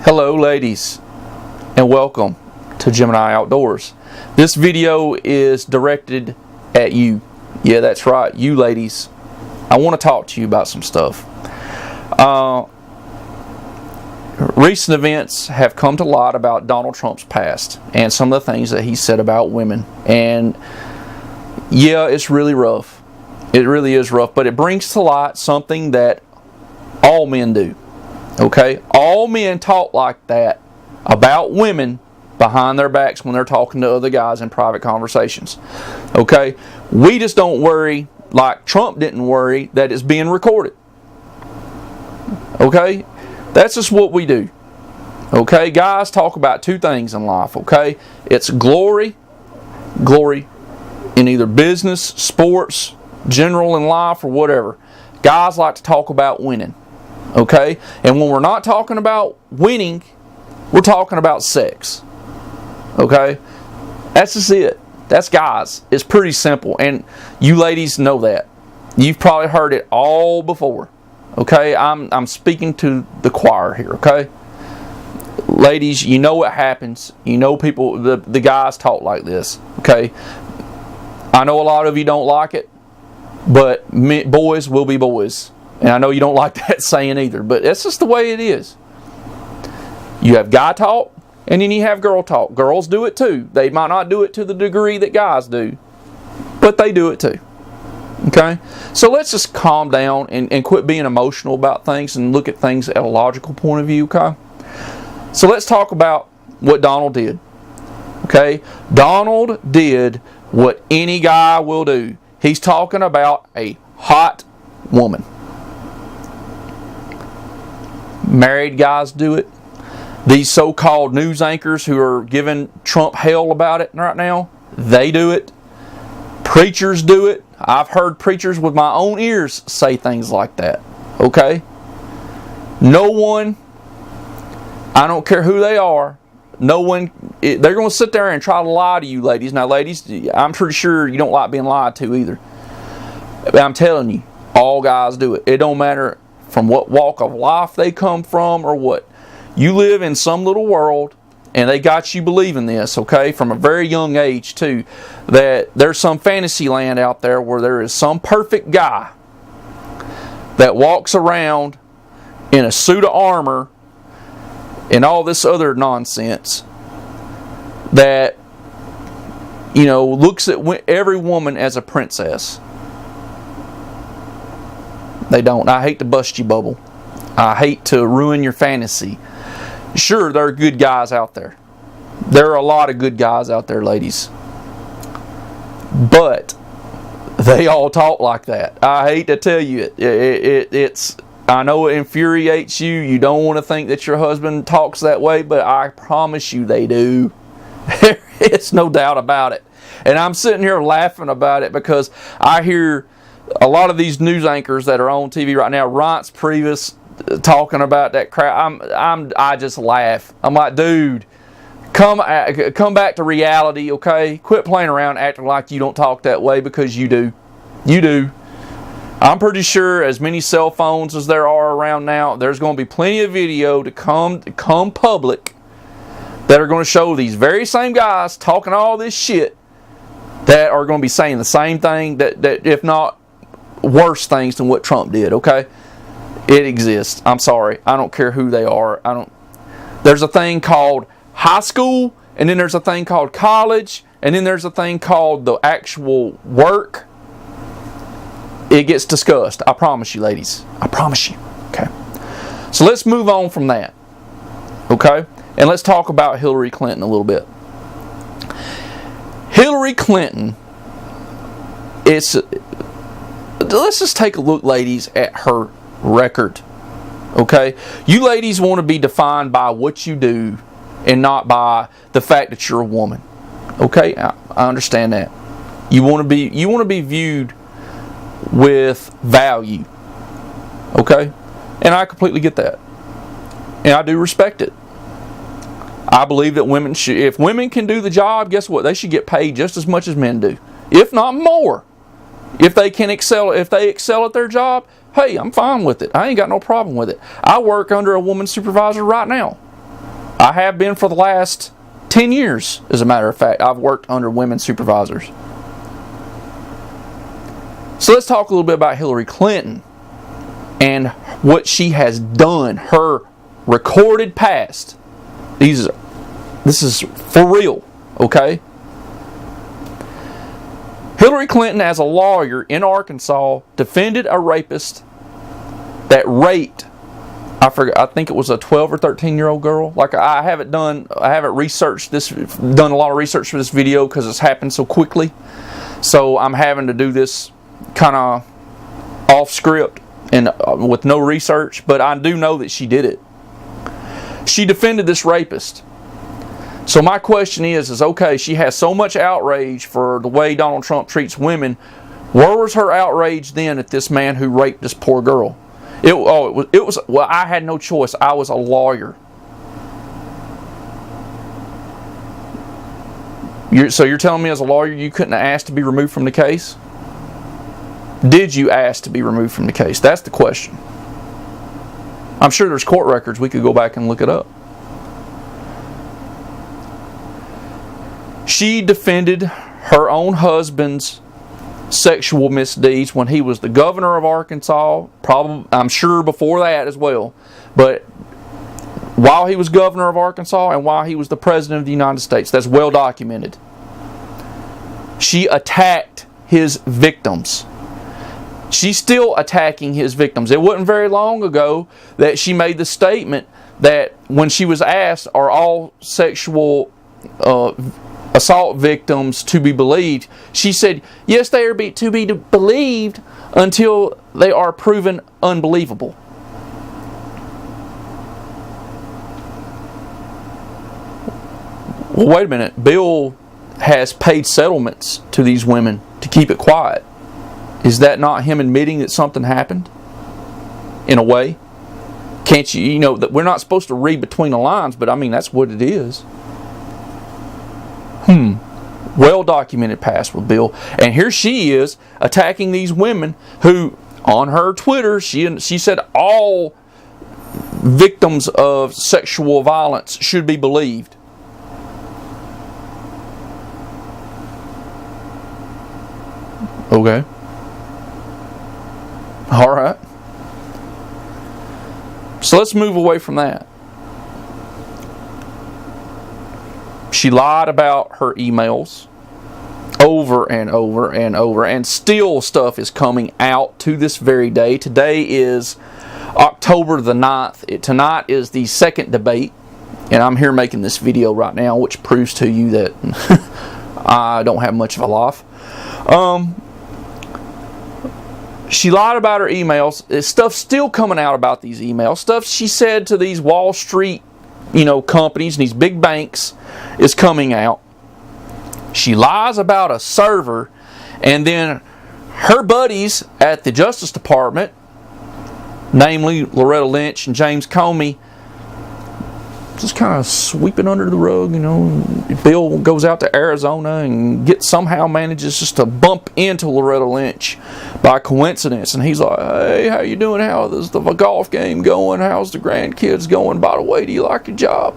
Hello ladies, and welcome to Gemini Outdoors. This video is directed at you. Yeah, that's right, you ladies. I want to talk to you about some stuff. Recent events have come to light about Donald Trump's past and some of the things that he said about women. And yeah, it's really rough. It really is rough, but it brings to light something that all men do. Okay? All men talk like that about women behind their backs when they're talking to other guys in private conversations. Okay? We just don't worry, like Trump didn't worry, that it's being recorded. Okay? That's just what we do. Okay? Guys talk about two things in life. Okay? It's glory in either business, sports, general in life, or whatever. Guys like to talk about winning. Okay? And when we're not talking about winning, we're talking about sex. Okay? That's just it. That's guys. It's pretty simple. And you ladies know that. You've probably heard it all before. Okay? I'm speaking to the choir here. Okay? Ladies, you know what happens. You know people, the guys talk like this. Okay? I know a lot of you don't like it, but boys will be boys. And I know you don't like that saying either, but that's just the way it is. You have guy talk, and then you have girl talk. Girls do it too. They might not do it to the degree that guys do, but they do it too. Okay? So let's just calm down and quit being emotional about things and look at things at a logical point of view, okay? So let's talk about what Donald did. Okay? Donald did what any guy will do. He's talking about a hot woman. Married guys do it. These so-called news anchors who are giving Trump hell about it right now, they do it. Preachers do it. I've heard preachers with my own ears say things like that. Okay? No one, I don't care who they are, no one, they're going to sit there and try to lie to you ladies. Now ladies, I'm pretty sure you don't like being lied to either. But I'm telling you, all guys do it. It don't matter from what walk of life they come from or what. You live in some little world and they got you believing this, okay, from a very young age too, that there's some fantasy land out there where there is some perfect guy that walks around in a suit of armor and all this other nonsense that, you know, looks at every woman as a princess. They don't. I hate to bust you bubble. I hate to ruin your fantasy. Sure, there are good guys out there. There are a lot of good guys out there, ladies. But they all talk like that. I hate to tell you it's. I know it infuriates you. You don't want to think that your husband talks that way, but I promise you they do. It's no doubt about it. And I'm sitting here laughing about it because I hear a lot of these news anchors that are on TV right now, Reince Priebus, talking about that crap. I just laugh. I'm like, dude, come back to reality, okay? Quit playing around acting like you don't talk that way, because you do. You do. I'm pretty sure as many cell phones as there are around now, there's going to be plenty of video to come public that are going to show these very same guys talking all this shit that are going to be saying the same thing, that if not worse things than what Trump did, okay? It exists. I'm sorry. I don't care who they are. There's a thing called high school, and then there's a thing called college, and then there's a thing called the actual work. It gets discussed. I promise you, ladies. I promise you. Okay? So let's move on from that. Okay? And let's talk about Hillary Clinton a little bit. Hillary Clinton, let's just take a look, ladies, at her record. Okay? You ladies want to be defined by what you do and not by the fact that you're a woman. Okay? I understand that. You want to be viewed with value. Okay? And I completely get that. And I do respect it. I believe that women should, if women can do the job, guess what? They should get paid just as much as men do, if not more. If they excel at their job, hey, I'm fine with it. I ain't got no problem with it. I work under a woman supervisor right now. I have been for the last 10 years, as a matter of fact. I've worked under women supervisors. So let's talk a little bit about Hillary Clinton and what she has done, her recorded past. This is for real, okay? Hillary Clinton, as a lawyer in Arkansas, defended a rapist that raped, I think it was a 12 or 13-year-old girl. Like, I haven't done a lot of research for this video because it's happened so quickly. So I'm having to do this kind of off script and with no research, but I do know that she did it. She defended this rapist. So my question is okay, she has so much outrage for the way Donald Trump treats women. Where was her outrage then at this man who raped this poor girl? It was. Well, I had no choice. I was a lawyer. So you're telling me as a lawyer you couldn't have asked to be removed from the case? Did you ask to be removed from the case? That's the question. I'm sure there's court records. We could go back and look it up. She defended her own husband's sexual misdeeds when he was the governor of Arkansas. Probably, I'm sure before that as well. But while he was governor of Arkansas and while he was the president of the United States, that's well documented. She attacked his victims. She's still attacking his victims. It wasn't very long ago that she made the statement that when she was asked, are all sexual assault victims to be believed? She said, yes, they are to be believed until they are proven unbelievable. Well, wait a minute. Bill has paid settlements to these women to keep it quiet. Is that not him admitting that something happened? In a way? Can't you know, that we're not supposed to read between the lines, but I mean, that's what it is. Well documented past with Bill. And here she is attacking these women who, on her Twitter, she said all victims of sexual violence should be believed. Okay. All right. So let's move away from that. She lied about her emails over and over and over, and still stuff is coming out to this very day. Today is October the 9th. Tonight is the second debate, and I'm here making this video right now, which proves to you that I don't have much of a life. She lied about her emails. There's stuff still coming out about these emails. Stuff she said to these Wall Street, companies and these big banks is coming out. She lies about a server, and then her buddies at the Justice Department, namely Loretta Lynch and James Comey, just kind of sweep it under the rug. Bill goes out to Arizona and somehow manages just to bump into Loretta Lynch by coincidence, and he's like, hey, how you doing? How's the golf game going? How's the grandkids going? By the way, do you like your job?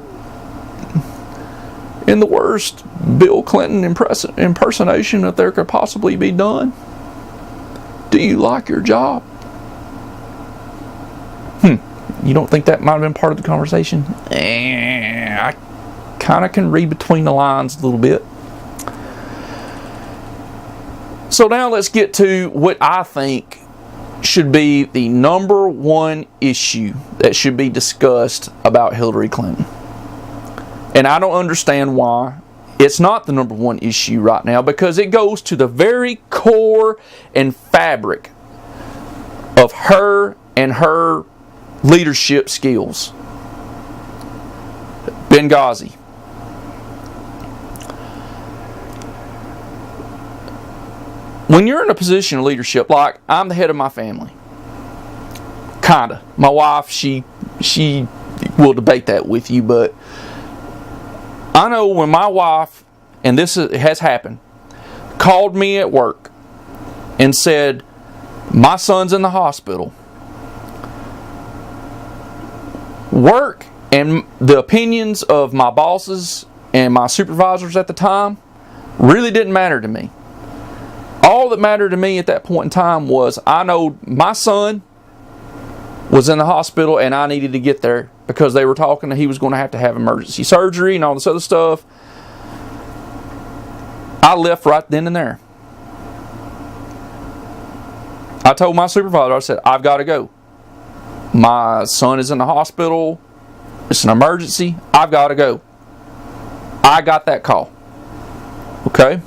In the worst Bill Clinton impersonation that there could possibly be done, do you like your job? You don't think that might have been part of the conversation? I kind of can read between the lines a little bit. So now let's get to what I think should be the number one issue that should be discussed about Hillary Clinton. And I don't understand why it's not the number one issue right now, because it goes to the very core and fabric of her and her leadership skills. Benghazi. When you're in a position of leadership, like I'm the head of my family, kinda. My wife, she will debate that with you, but I know when my wife, and this has happened, called me at work and said, my son's in the hospital. Work And the opinions of my bosses and my supervisors at the time really didn't matter to me. All that mattered to me at that point in time was I know my son was in the hospital and I needed to get there because they were talking that he was going to have emergency surgery and all this other stuff. I left right then and there. I told my supervisor, I said, I've got to go. My son is in the hospital. It's an emergency. I've got to go. I got that call. Okay?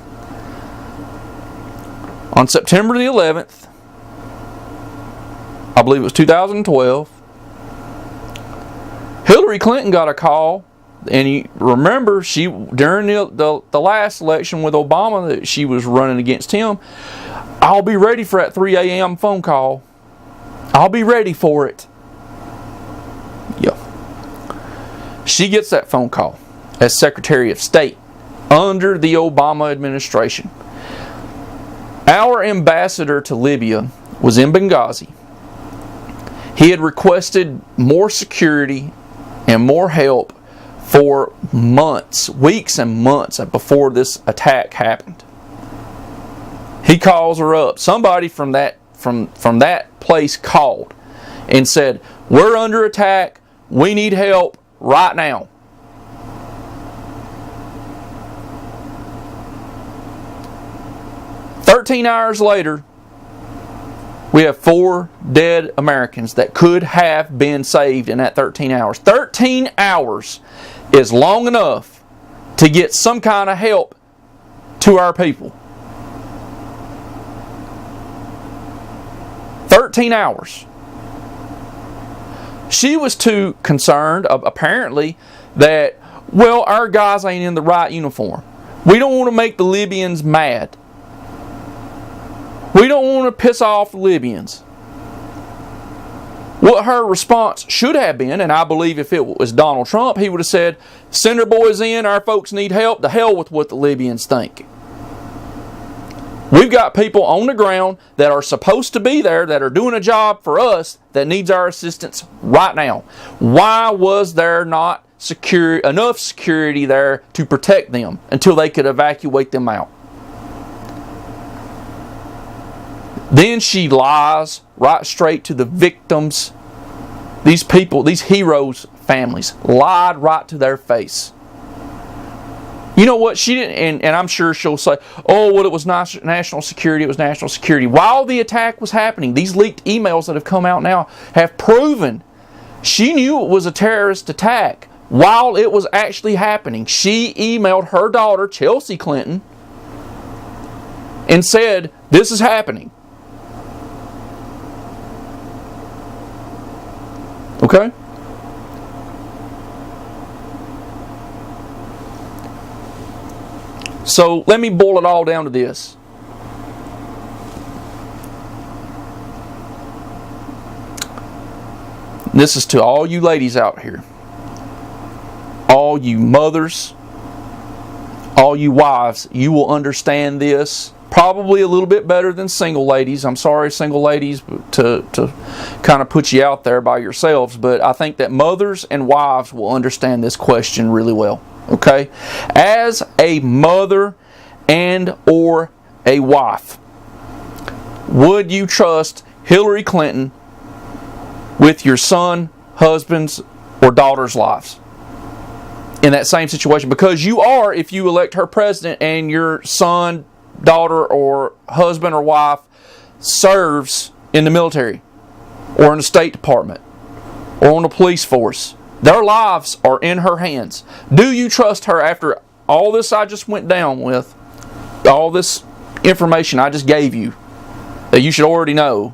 On September the 11th, I believe it was 2012, Hillary Clinton got a call, and you remember she during the last election with Obama that she was running against him. I'll be ready for that 3 a.m. phone call. I'll be ready for it. Yeah. She gets that phone call as Secretary of State under the Obama administration. Our ambassador to Libya was in Benghazi. He had requested more security and more help for months, weeks and months before this attack happened. He calls her up. Somebody from that place called and said, "We're under attack. We need help right now." "13 hours later, we have 4 dead Americans that could have been saved in that 13 hours. 13 hours is long enough to get some kind of help to our people. 13 hours. She was too concerned, apparently, that, well, our guys ain't in the right uniform. We don't want to make the Libyans mad. We don't want to piss off the Libyans. What her response should have been, and I believe if it was Donald Trump, he would have said, "Send our boys in, our folks need help, to hell with what the Libyans think. We've got people on the ground that are supposed to be there, that are doing a job for us, that needs our assistance right now." Why was there not enough security there to protect them until they could evacuate them out? Then she lies right straight to the victims. These people, these heroes' families, lied right to their face. You know what? She didn't, and I'm sure she'll say, "Oh, well, it was national security. It was national security." While the attack was happening, these leaked emails that have come out now have proven she knew it was a terrorist attack while it was actually happening. She emailed her daughter, Chelsea Clinton, and said, "This is happening." Okay? So let me boil it all down to this. This is to all you ladies out here. All you mothers, all you wives, you will understand this probably a little bit better than single ladies. I'm sorry, single ladies, to kind of put you out there by yourselves, but I think that mothers and wives will understand this question really well. Okay? As a mother and or a wife, would you trust Hillary Clinton with your son, husband's, or daughter's lives in that same situation? Because you are, if you elect her president and your son, daughter, or husband or wife serves in the military or in the State Department or on the police force. Their lives are in her hands. Do you trust her after all this I just went down with, all this information I just gave you that you should already know?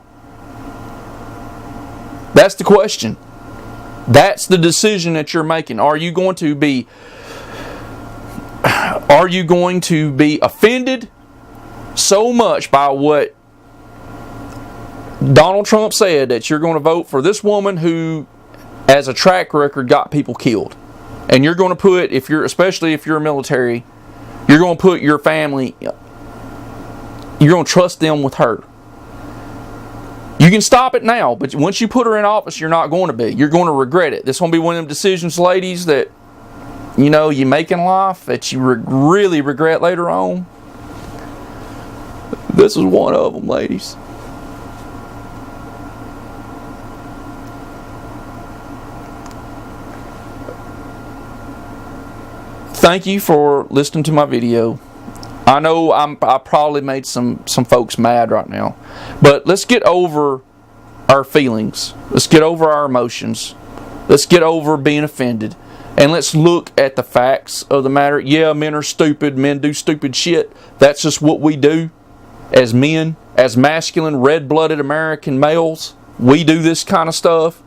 That's the question. That's the decision that you're making. Are you going to be offended so much by what Donald Trump said that you're going to vote for this woman who, as a track record, got people killed? And you're going to put, especially if you're military, you're going to put your family, you're going to trust them with her. You can stop it now, but once you put her in office, you're not going to be. You're going to regret it. This is going to be one of them decisions, ladies, that you make in life that you really regret later on. This is one of them, ladies. Thank you for listening to my video. I know I probably made some folks mad right now, but let's get over our feelings. Let's get over our emotions. Let's get over being offended, and let's look at the facts of the matter. Yeah, men are stupid. Men do stupid shit. That's just what we do as men, as masculine, red-blooded American males. We do this kind of stuff.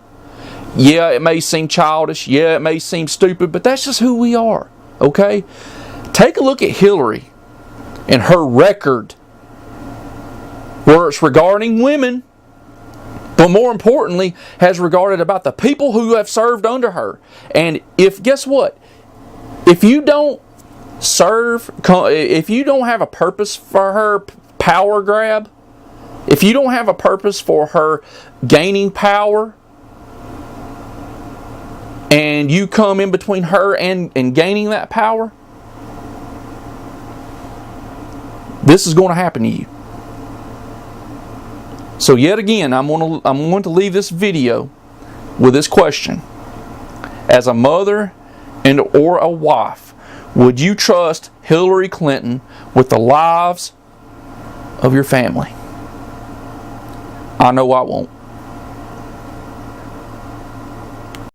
Yeah, it may seem childish. Yeah, it may seem stupid, but that's just who we are. Okay? Take a look at Hillary and her record, where it's regarding women, but more importantly, has regarded about the people who have served under her. And guess what? If you don't serve, if you don't have a purpose for her power grab, if you don't have a purpose for her gaining power, and you come in between her and gaining that power, this is going to happen to you. So yet again, I'm going to leave this video with this question. As a mother or a wife, would you trust Hillary Clinton with the lives of your family? I know I won't.